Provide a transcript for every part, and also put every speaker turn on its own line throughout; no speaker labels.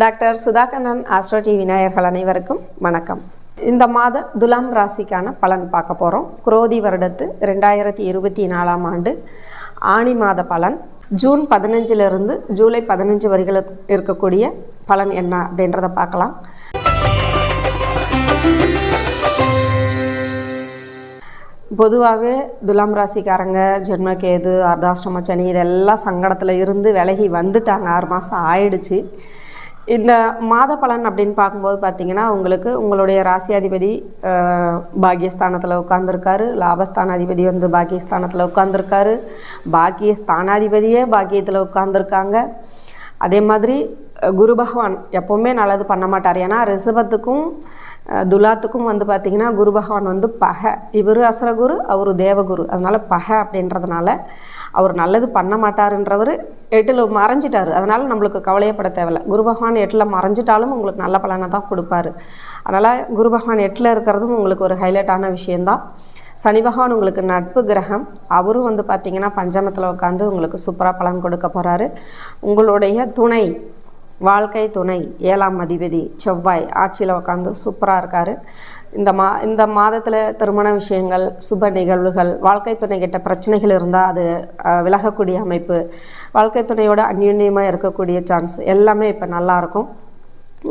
Doctor Sudhakaran astro TV நேயர்கள் அனைவருக்கும் வணக்கம். இந்த மாத துலாம் ராசிக்கான பலன் பார்க்க போகிறோம். குரோதி வருடத்து 2024ஆம் ஆண்டு ஆனி மாத பலன். ஜூன் 15லிருந்து ஜூலை 15 வரைகளுக்கு இருக்கக்கூடிய பலன் என்ன அப்படின்றத பார்க்கலாம். பொதுவாகவே துலாம் ராசிக்காரங்க ஜென்மகேது, அர்த்தாஷ்டம சனி இதெல்லாம் சங்கடத்தில் இருந்து விலகி வந்துட்டாங்க. 6 மாதம் ஆயிடுச்சு. இந்த மாத பலன் அப்படின்னு பார்க்கும்போது பார்த்திங்கன்னா, உங்களுக்கு உங்களுடைய ராசியாதிபதி பாக்கியஸ்தானத்தில் உட்காந்துருக்காரு. லாபஸ்தானாதிபதி வந்து பாக்கியஸ்தானத்தில் உட்காந்துருக்காரு. பாக்கியஸ்தானாதிபதியே பாக்கியத்தில் உட்காந்துருக்காங்க. அதே மாதிரி குரு பகவான் எப்போவுமே நல்லது பண்ண மாட்டார். ஏன்னா ரிஷபத்துக்கும் துலாத்துக்கும் வந்து பார்த்திங்கன்னா குரு பகவான் வந்து பகை. இவர் அசுரகுரு, அவர் தேவகுரு. அதனால் பகை அப்படின்றதுனால அவர் நல்லது பண்ண மாட்டாருன்றவர் 8ல் மறைஞ்சிட்டார். அதனால் நம்மளுக்கு கவலையப்பட தேவையில்லை. குரு பகவான் 8ல் மறைஞ்சிட்டாலும் உங்களுக்கு நல்ல பலனை தான் கொடுப்பாரு. அதனால் குரு பகவான் 8ல் இருக்கிறதும் உங்களுக்கு ஒரு ஹைலைட்டான விஷயந்தான். சனி பகவான் உங்களுக்கு நட்பு கிரகம். அவரும் வந்து பார்த்திங்கன்னா பஞ்சமத்தில் உட்காந்து உங்களுக்கு சூப்பராக பலன் கொடுக்க போகிறாரு. உங்களுடைய துணை, வாழ்க்கை துணை 7ஆம் அதிபதி செவ்வாய் ஆட்சியில் உட்காந்து சூப்பராக இருக்கார். இந்த மாதத்தில் திருமண விஷயங்கள், சுப நிகழ்வுகள், வாழ்க்கை துணை கிட்ட பிரச்சனைகள் இருந்தால் அது விலகக்கூடிய அமைப்பு, வாழ்க்கை துணையோட அந்யுன்யமாக இருக்கக்கூடிய சான்ஸ் எல்லாமே இப்போ நல்லாயிருக்கும்.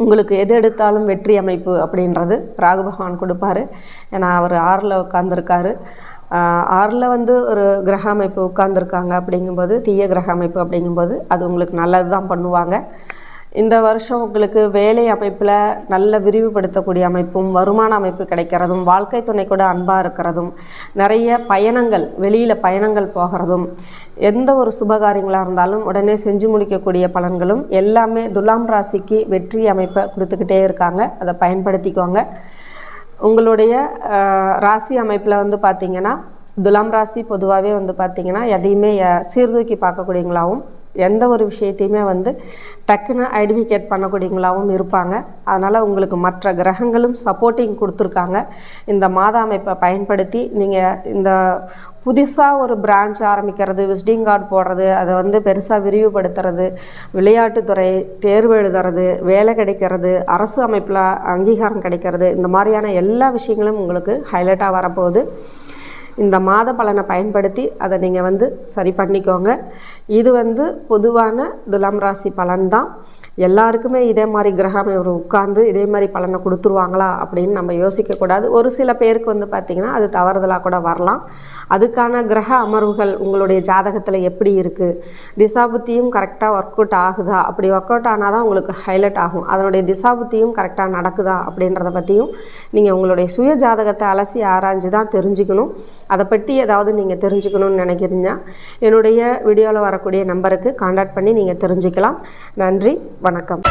உங்களுக்கு எது எடுத்தாலும் வெற்றி அமைப்பு அப்படின்றது ராகு பகவான் கொடுப்பாரு. ஏன்னா அவர் 6ல் உட்காந்துருக்காரு. 6ல் வந்து ஒரு கிரக அமைப்பு உட்காந்துருக்காங்க. அப்படிங்கும்போது தீய கிரக அமைப்பு அப்படிங்கும்போது அது உங்களுக்கு நல்லது தான் பண்ணுவாங்க. இந்த வருஷம் உங்களுக்கு வேலை அமைப்பில் நல்ல விரிவுபடுத்தக்கூடிய அமைப்பும், வருமான அமைப்பு கிடைக்கிறதும், வாழ்க்கை துணை கூட அன்பாக இருக்கிறதும், நிறைய பயணங்கள், வெளியில் பயணங்கள் போகிறதும், எந்த ஒரு சுபகாரியங்களாக இருந்தாலும் உடனே செஞ்சு முடிக்கக்கூடிய பலன்களும் எல்லாமே துலாம் ராசிக்கு வெற்றி அமைப்பை கொடுத்துக்கிட்டே இருக்காங்க. அதை பயன்படுத்திக்கோங்க. உங்களுடைய ராசி அமைப்பில் வந்து பார்த்திங்கன்னா துலாம் ராசி பொதுவாகவே வந்து பார்த்திங்கன்னா எதையுமே சீர்தூக்கி பார்க்கக்கூடியவங்களாகவும், எந்த ஒரு விஷயத்தையுமே வந்து டக்குன்னு ஐடென்டிஃபைட் பண்ணக்கூடியவங்களாகவும் இருப்பாங்க. அதனால் உங்களுக்கு மற்ற கிரகங்களும் சப்போர்ட்டிங் கொடுத்துருக்காங்க. இந்த மாத அமைப்பை பயன்படுத்தி நீங்கள் இந்த புதுசாக ஒரு பிரான்ச் ஆரம்பிக்கிறது, விசிட்டிங் கார்டு போடுறது, அதை வந்து பெருசாக விரிவுபடுத்துறது, விளையாட்டுத்துறை, தேர்வு எழுதுறது, வேலை கிடைக்கிறது, அரசு அமைப்பில் அங்கீகாரம் கிடைக்கிறது, இந்த மாதிரியான எல்லா விஷயங்களும் உங்களுக்கு ஹைலைட்டாக வரப்போகுது. இந்த மாத பலனை பயன்படுத்தி அதை நீங்கள் வந்து சரி பண்ணிக்கோங்க. இது வந்து பொதுவான துலாம் ராசி பலன் தான். எல்லாருக்குமே இதே மாதிரி கிரகம் உட்கார்ந்து இதே மாதிரி பலனை கொடுத்துருவாங்களா அப்படின்னு நம்ம யோசிக்கக்கூடாது. ஒரு சில பேருக்கு வந்து பார்த்திங்கன்னா அது தவறுதலாக கூட வரலாம். அதுக்கான கிரக அமர்வுகள் உங்களுடைய ஜாதகத்தில் எப்படி இருக்குது, திசாபுத்தியும் கரெக்டாக ஒர்க் அவுட் ஆகுதா, அப்படி ஒர்க் அவுட் ஆனால் தான் உங்களுக்கு ஹைலைட் ஆகும். அதனுடைய திசாபுத்தியும் கரெக்டாக நடக்குதா அப்படின்றத பற்றியும் நீங்கள் உங்களுடைய சுய ஜாதகத்தை அலசி ஆராய்ஞ்சு தான் தெரிஞ்சுக்கணும். அதை பற்றி ஏதாவது நீங்கள் தெரிஞ்சுக்கணும்னு நினைக்கிறீங்கன்னா என்னுடைய வீடியோவில் வரக்கூடிய நம்பருக்கு கான்டாக்ட் பண்ணி நீங்கள் தெரிஞ்சுக்கலாம். நன்றி, வணக்கம்.